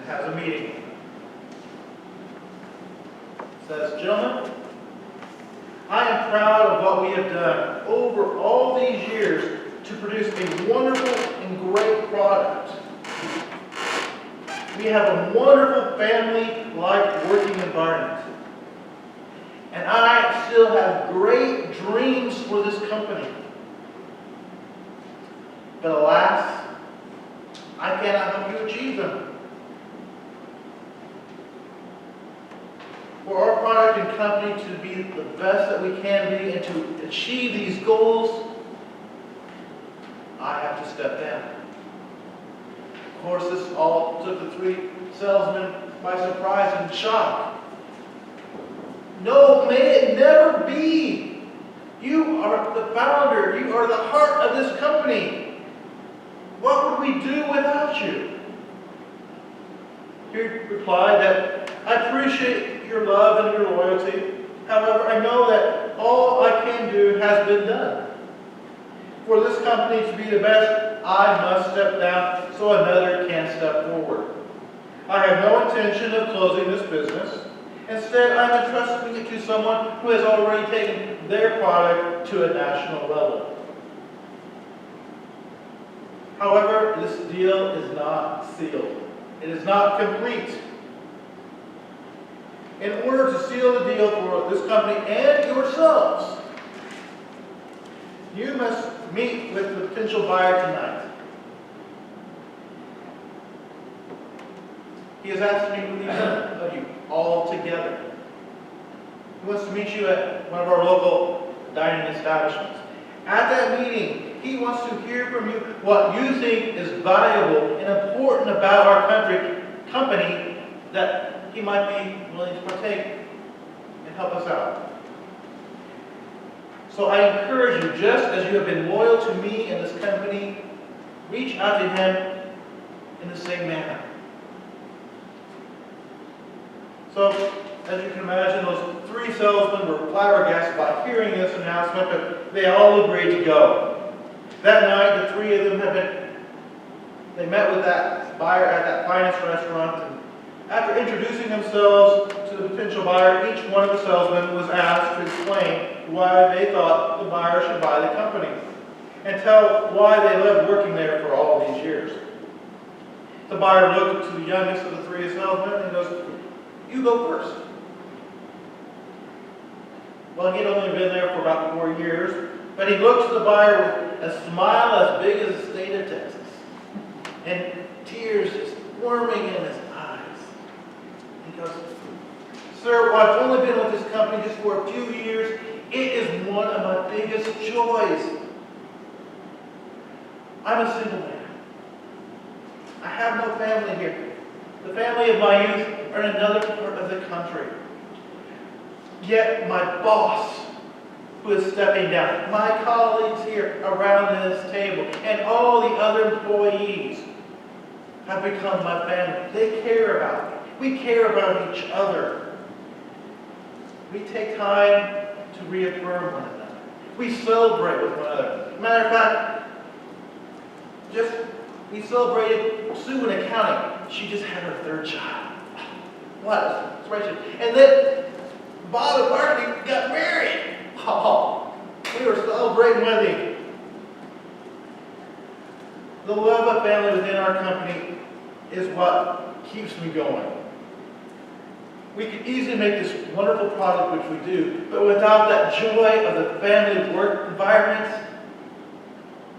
and has a meeting. Says, gentlemen, I am proud of what we have done over all these years to produce a wonderful and great product. We have a wonderful family-like working environment. And I still have great dreams for this company. But alas, I cannot help you achieve them. For our product and company to be the best that we can be and to achieve these goals, I have to step down. Of course, this all took the three salesmen by surprise and shock. No, may it never be. You are the founder. You are the heart of this company. What would we do without you? He replied that, I appreciate your love and your loyalty. However, I know that all I can do has been done. For this company to be the best, I must step down so another can step forward. I have no intention of closing this business. Instead, I'm entrusting it to someone who has already taken their product to a national level. However, this deal is not sealed. It is not complete. In order to seal the deal for this company and yourselves, you must meet with the potential buyer tonight. He has asked me to meet of you all together. He wants to meet you at one of our local dining establishments. At that meeting, he wants to hear from you what you think is valuable and important about our company that he might be willing to partake and help us out. So I encourage you, just as you have been loyal to me and this company, reach out to him in the same manner. So, as you can imagine, those three salesmen were flabbergasted by hearing this announcement, but they all agreed to go. That night, the three of them they met with that buyer at that finest restaurant, and after introducing themselves to the potential buyer, each one of the salesmen was asked to explain why they thought the buyer should buy the company, and tell why they loved working there for all these years. The buyer looked to the youngest of the three salesmen and goes, "You go first." Well, he'd only been there for about 4 years, but he looked to the buyer with a smile as big as the state of Texas, and tears just forming in his eyes. He goes, "Sir, well, I've only been with this company just for a few years. It is one of my biggest joys. I'm a single man. I have no family here. The family of my youth are in another part of the country. Yet my boss, who is stepping down, my colleagues here around this table, and all the other employees have become my family. They care about me. We care about each other. We take time to reaffirm one another. We celebrate with one another. Matter of fact, we celebrated Sue in accounting. She just had her third child. What a celebration. And then Bob and Marty got married. Oh, we were celebrating with him. The love of family within our company is what keeps me going. We could easily make this wonderful product, which we do, but without that joy of the family work environment,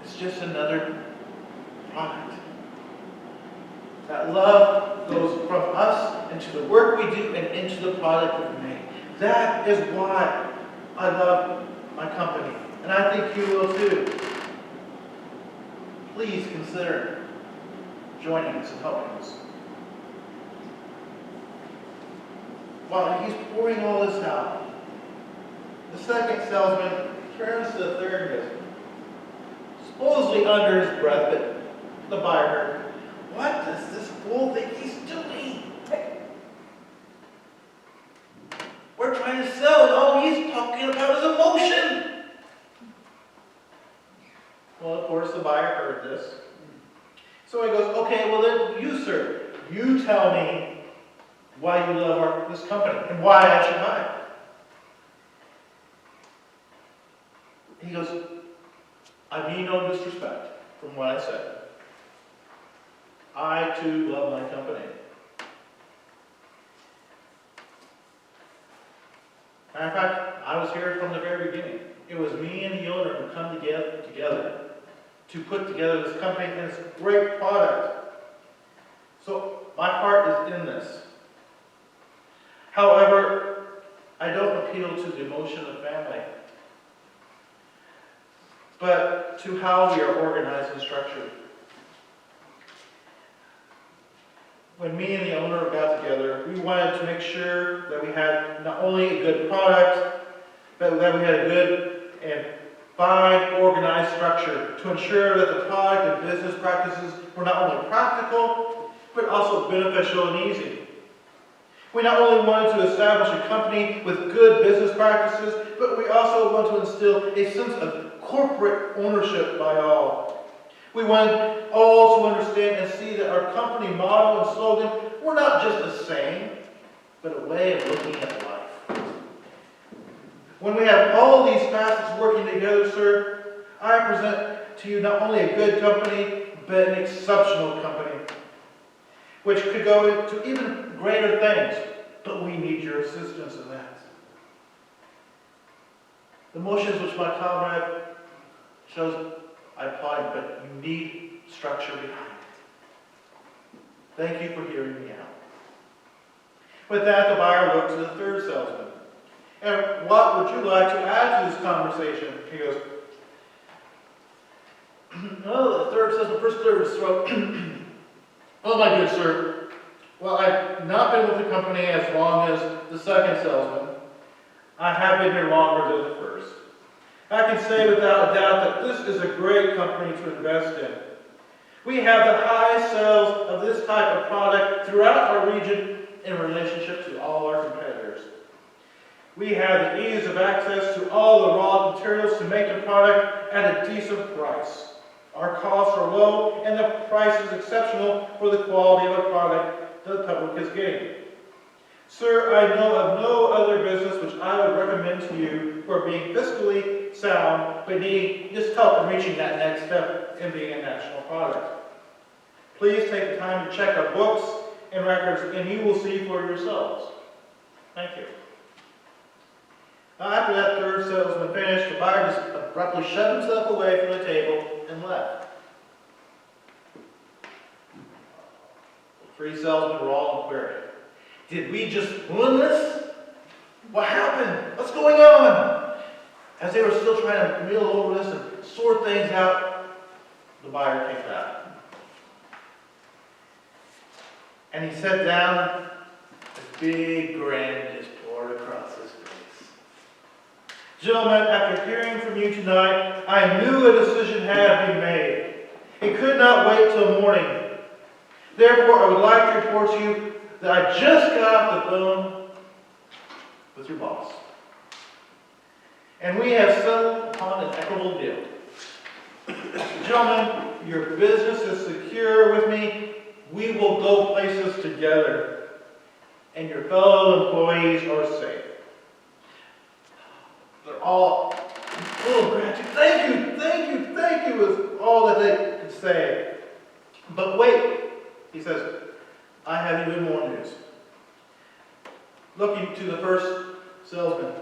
it's just another product. That love goes from us into the work we do and into the product we make. That is why I love my company, and I think you will too. Please consider joining us and helping us. While he's pouring all this out, the second salesman turns to the third and goes, supposedly under his breath, but the buyer heard, "What does this fool think he's doing? We're trying to sell, and all he's talking about is emotion." Well, of course, the buyer heard this. So he goes, "Okay, well then you, sir, you tell me why you love this company and why I should buy it. He goes, I mean no disrespect from what I said. I too love my company. Matter of fact, I was here from the very beginning. It was me and the owner who come together to put together this company, and it's a great product. So my heart is in this. However, I don't appeal to the emotion of family, but to how we are organized and structured. When me and the owner got together, we wanted to make sure that we had not only a good product, but that we had a good and fine, organized structure to ensure that the product and business practices were not only practical, but also beneficial and easy. We not only wanted to establish a company with good business practices, but we also want to instill a sense of corporate ownership by all. We wanted all to understand and see that our company motto and slogan were not just a saying, but a way of looking at life. When we have all these facets working together, sir, I present to you not only a good company, but an exceptional company, which could go into even greater things, but we need your assistance in that. The motions which my comrade shows, I applaud, but you need structure behind it. Thank you for hearing me out. With that, the buyer looked to the third salesman. And what would you like to add to this conversation? He goes, oh, the third salesman first cleared his throat. Oh, my good sir. Well, I've not been with the company as long as the second salesman. I have been here longer than the first. I can say without a doubt that this is a great company to invest in. We have the highest sales of this type of product throughout our region in relationship to all our competitors. We have the ease of access to all the raw materials to make the product at a decent price. Our costs are low and the price is exceptional for the quality of a product the public is getting. Sir, I know of no other business which I would recommend to you for being fiscally sound, but needing just help in reaching that next step in being a national product. Please take the time to check our books and records, and you will see for yourselves. Thank you. Now, after that third salesman finished, the buyer just abruptly shoved himself away from the table and left. The three salesmen were all in query. Did we just ruin this? What happened? What's going on? As they were still trying to mill over this and sort things out, the buyer came back. And he sat down, a big grin just poured across his face. Gentlemen, after hearing from you tonight, I knew a decision had been made. It could not wait till morning. Therefore, I would like to report to you that I just got off the phone with your boss. And we have settled upon an equitable deal. Gentlemen, your business is secure with me. We will go places together. And your fellow employees are safe. They're all full of gratitude. Thank you is all that they could say. But wait, he says, I have even more news. Looking to the first salesman,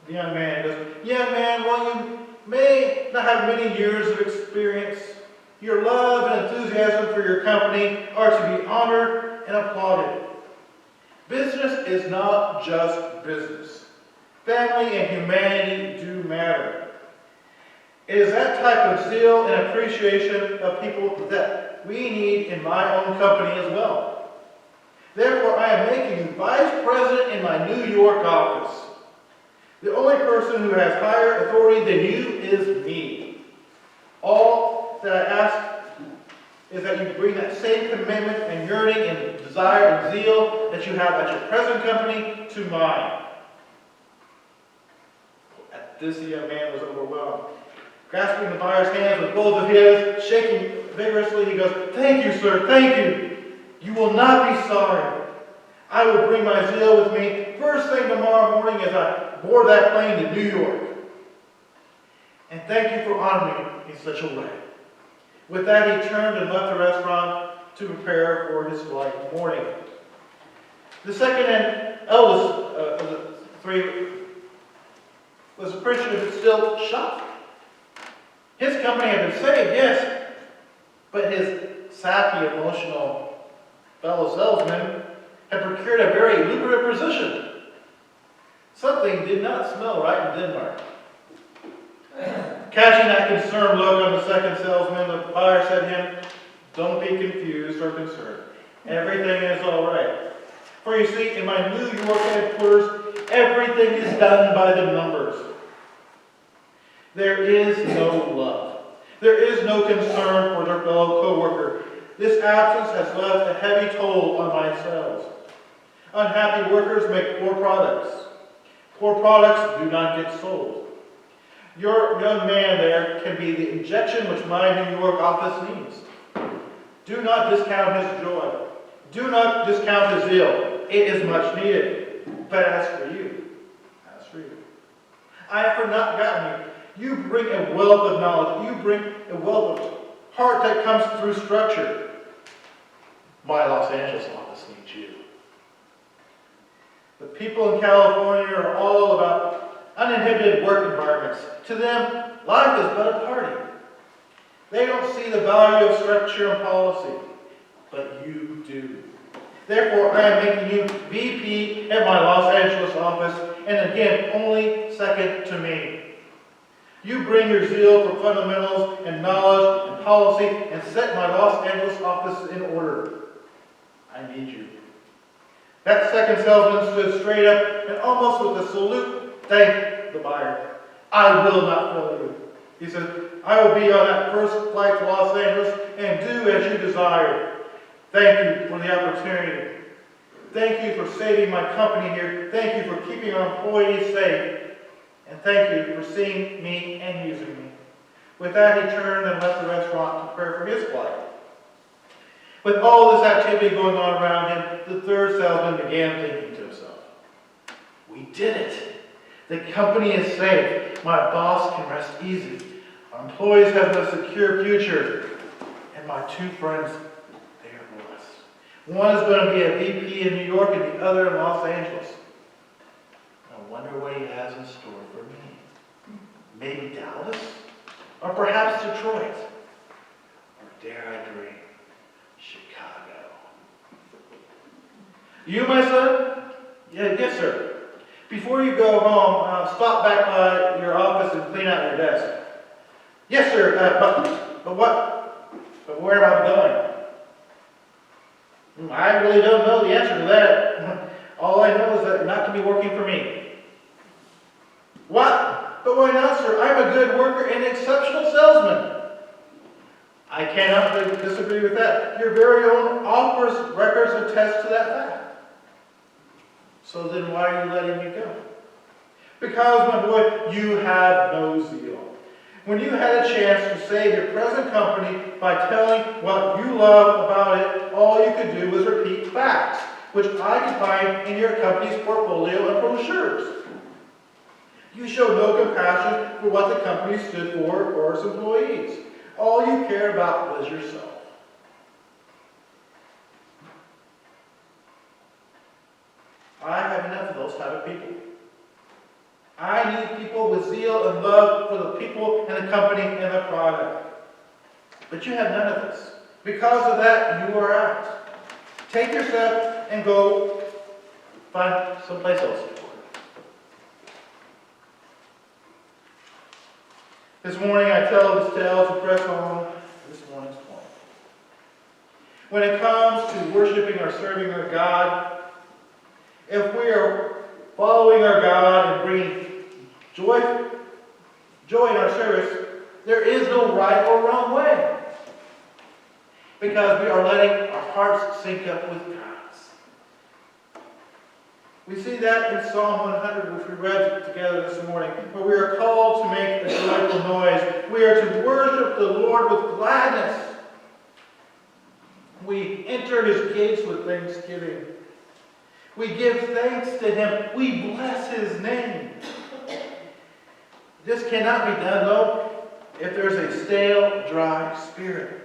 the young man goes, young man, while you may not have many years of experience, your love and enthusiasm for your company are to be honored and applauded. Business is not just business. Family and humanity do matter. It is that type of zeal and appreciation of people that we need in my own company as well. Therefore, I am making you vice president in my New York office. The only person who has higher authority than you is me. All that I ask is that you bring that same commitment and yearning and desire and zeal that you have at your present company to mine. At this, the young man was overwhelmed. Grasping the buyer's hands with both of his, shaking vigorously, he goes, thank you, sir, thank you. You will not be sorry. I will bring my zeal with me first thing tomorrow morning as I board that plane to New York. And thank you for honoring me in such a way." With that, he turned and left the restaurant to prepare for his flight in the morning. The second and eldest of the three was appreciative but still shocked. His company had been saved, yes, but his sappy, emotional fellow salesman had procured a very lucrative position. Something did not smell right in Denmark. Catching that concerned look on the second salesman, the buyer said to him, "Don't be confused or concerned. Everything is all right. For you see, in my New York headquarters, everything is done by the numbers. There is no love. There is no concern for their fellow co-worker. This absence has left a heavy toll on my sales. Unhappy workers make poor products. Poor products do not get sold. Your young man there can be the injection which my New York office needs. Do not discount his joy. Do not discount his zeal. It is much needed. But as for you, I have not forgotten you. You bring a wealth of knowledge. You bring a wealth of heart that comes through structure. My Los Angeles office needs you. The people in California are all about uninhibited work environments. To them, life is but a party. They don't see the value of structure and policy, but you do. Therefore, I am making you VP at my Los Angeles office, and again, only second to me. You bring your zeal for fundamentals and knowledge and policy and set my Los Angeles office in order. I need you." That second salesman stood straight up and almost with a salute thanked the buyer. "I will not fail you." He said, "I will be on that first flight to Los Angeles and do as you desire. Thank you for the opportunity. Thank you for saving my company here. Thank you for keeping our employees safe. And thank you for seeing me and using me." With that, he turned and left the restaurant to prepare for his flight. With all this activity going on around him, the third salesman began thinking to himself, "We did it. The company is safe. My boss can rest easy. Our employees have a secure future. And my two friends, they are blessed. One is going to be a VP in New York and the other in Los Angeles. I wonder what he has in store for me. Maybe Dallas? Or perhaps Detroit? Or dare I dream, Chicago? You, my son?" Yes, sir. "Before you go home, stop back by your office and clean out your desk." "Yes, sir. But what? But where am I going?" "I really don't know the answer to that. All I know is that you're not going to be working for me." "What? But why not, sir? I'm a good worker and an exceptional salesman." "I cannot disagree with that. Your very own office records attest to that fact." "So then why are you letting me go?" "Because, my boy, you have no zeal. When you had a chance to save your present company by telling what you love about it, all you could do was repeat facts, which I could find in your company's portfolio and brochures. You showed no compassion for what the company stood for or its employees. All you cared about was yourself. I have enough of those type of people. I need people with zeal and love for the people and the company and the product. But you have none of this. Because of that, you are out. Take your step and go find someplace else to work. This morning I tell this tale to press on this morning's point. When it comes to worshiping or serving our God, if we are following our God and bringing joy in our service, there is no right or wrong way. Because we are letting our hearts sync up with God's. We see that in Psalm 100, which we read together this morning, where we are called to make a joyful noise. We are to worship the Lord with gladness. We enter his gates with thanksgiving. We give thanks to him. We bless his name. This cannot be done, though, if there's a stale, dry spirit.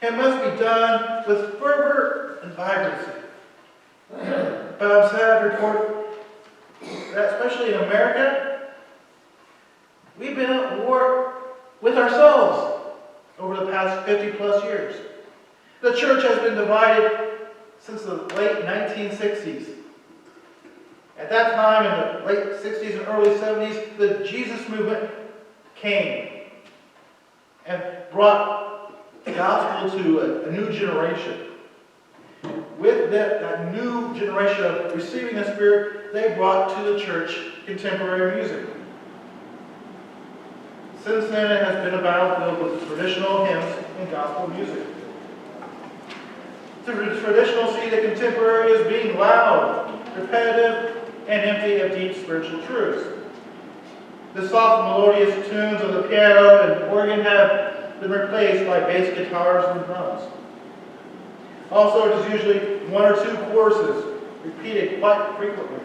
It must be done with fervor and vibrancy. But I'm sad to report that, especially in America, we've been at war with ourselves over the past 50 plus years. The church has been divided since the late 1960s. At that time, in the late 60s and early 70s, the Jesus movement came and brought the gospel to a new generation. With that new generation of receiving the Spirit, they brought to the church contemporary music. Since then, it has been a battlefield with traditional hymns and gospel music. The traditional see the contemporary as being loud, repetitive, and empty of deep spiritual truths. The soft melodious tunes of the piano and organ have been replaced by bass guitars and drums. Also, it is usually one or two choruses repeated quite frequently.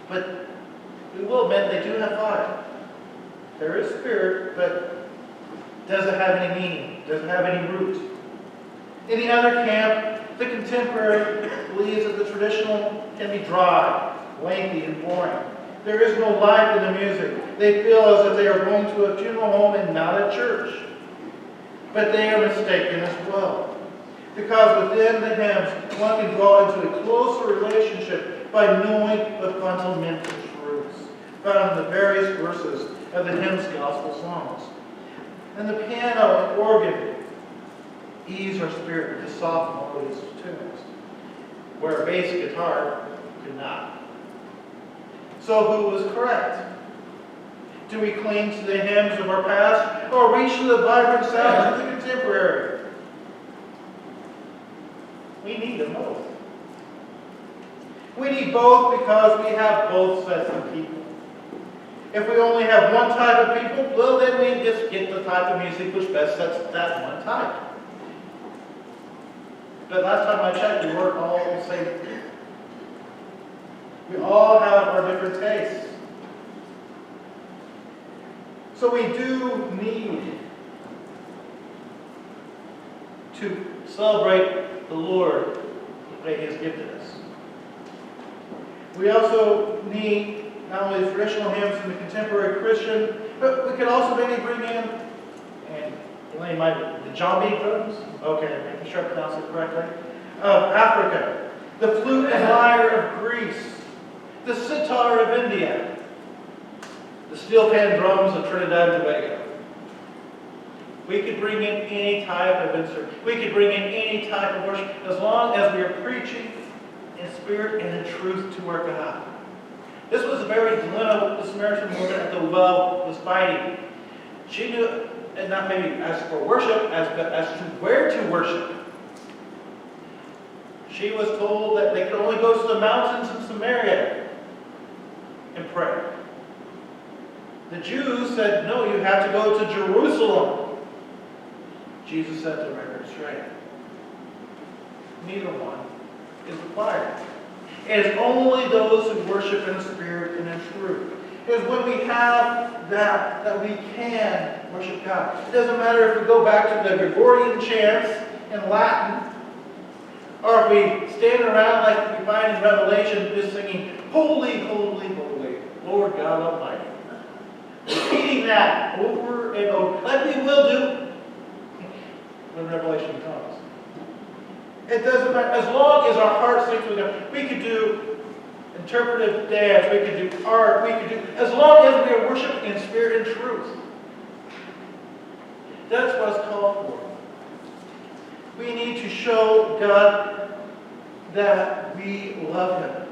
But we will admit they do have vibe. There is spirit, but doesn't have any meaning, doesn't have any root. In the other camp, the contemporary believes that the traditional can be dry, lengthy, and boring. There is no life in the music. They feel as if they are going to a funeral home and not a church. But they are mistaken as well. Because within the hymns, one can draw into a closer relationship by knowing the fundamental truths found in the various verses of the hymn's gospel songs. And the piano and organ ease our spirit with the soft melodious tunes, where a bass guitar could not. So who was correct? Do we cling to the hymns of our past, or reach to the vibrant sounds of the contemporary? We need them both. We need both because we have both sets of people. If we only have one type of people, well, then we just get the type of music which best sets that one type. But last time I checked, we weren't all the same. We all have our different tastes. So we do need to celebrate the Lord the way He has gifted us. We also need not only the traditional hymns from the contemporary Christian, but we could also maybe bring in, and Elaine might, the jambi drums, okay, making sure I pronounce it correctly, of Africa, the flute and lyre of Greece, the sitar of India, the steel pan drums of Trinidad and Tobago. We could bring in any type of instrument. We could bring in any type of worship as long as we are preaching in spirit and in truth to our God. This was the very dilemma the Samaritan woman at the well was fighting. She knew, and not maybe as for worship, as to where to worship. She was told that they could only go to the mountains in Samaria and pray. The Jews said, no, you have to go to Jerusalem. Jesus said to her straight, neither one is required. It is only those who worship in spirit and in truth. It is when we have that we can worship God. It doesn't matter if we go back to the Gregorian chants in Latin, or if we stand around like we find in Revelation, just singing, holy, holy, holy, Lord God Almighty. Repeating that over and over, like we will do when Revelation comes. It doesn't matter. As long as our heart syncs with God, we could do interpretive dance, we could do art, we could do, as long as we are worshiping in spirit and truth. That's what it's called for. We need to show God that we love Him.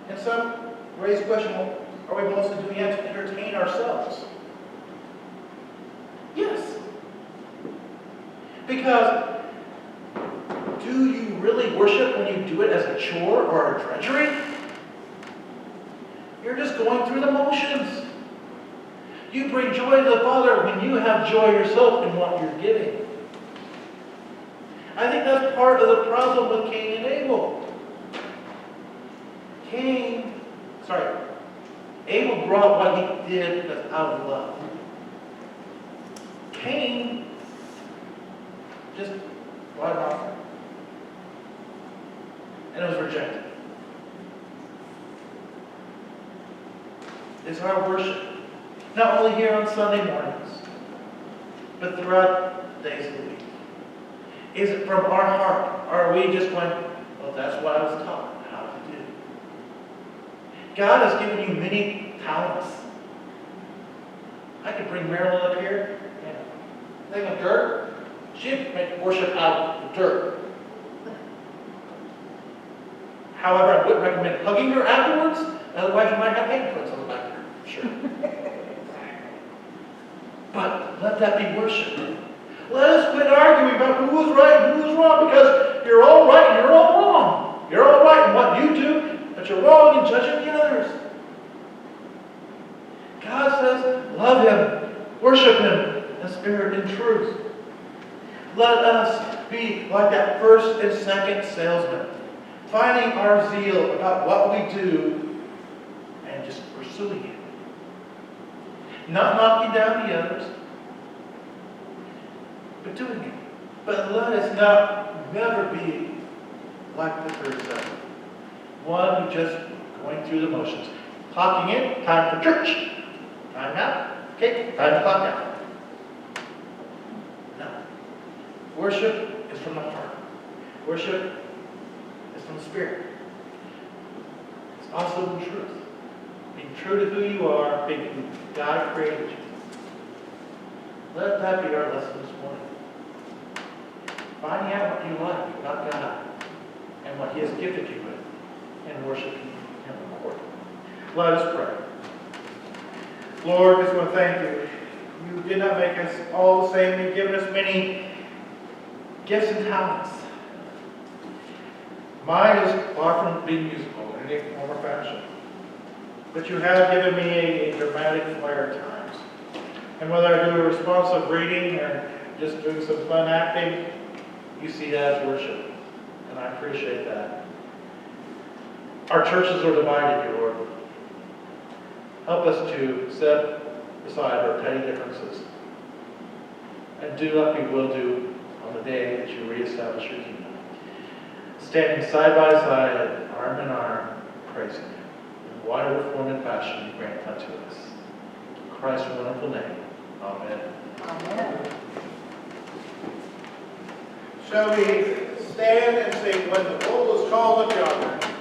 And some raise the question, well, are we mostly doing it to entertain ourselves? Yes. Because do you really worship when you do it as a chore or a drudgery? You're just going through the motions. You bring joy to the Father when you have joy yourself in what you're giving. I think that's part of the problem with Cain and Abel. Abel brought what he did because out of love. Cain just brought an offering. And it was rejected. Is our worship, not only here on Sunday mornings, but throughout the days of the week, is it from our heart? Or are we just going, well, that's what I was taught how to do? God has given you many talents. I could bring Marilyn up here and a thing of dirt. She'd make worship out of the dirt. However, I wouldn't recommend hugging her afterwards. Otherwise, you might have handprints on the back of her. Sure. But let that be worship. Let us quit arguing about who was right and who was wrong, because you're all right and you're all wrong. You're all right in what you do, but you're wrong in judging the others. God says, love Him, worship Him in spirit and truth. Let us be like that first and second salesman, finding our zeal about what we do and just pursuing it. Not knocking down the others, but doing it. But let us never be like the third son. One who just going through the motions. Clocking in, time for church. Time out. Okay, time to clock out. No. Worship is from the heart. Worship is from the Spirit. It's also the truth. Being true to who you are, being who God created you. Let that be our lesson this morning. Finding out what you like about God and what He has gifted you with, and worshiping Him accordingly. Let us pray. Lord, I just want to thank you. You did not make us all the same. You've given us many gifts and talents. Mine is far from being musical in any form or fashion. But you have given me a dramatic flair at times. And whether I do a responsive reading or just doing some fun acting, you see that as worship. And I appreciate that. Our churches are divided, dear Lord. Help us to set aside our petty differences and do what we will do on the day that you reestablish your kingdom. Standing side by side, arm in arm, praising you. In whatever form and fashion you grant unto us. In Christ's wonderful name. Amen. Amen. Shall we stand and sing When the Roll is Called Up Yonder?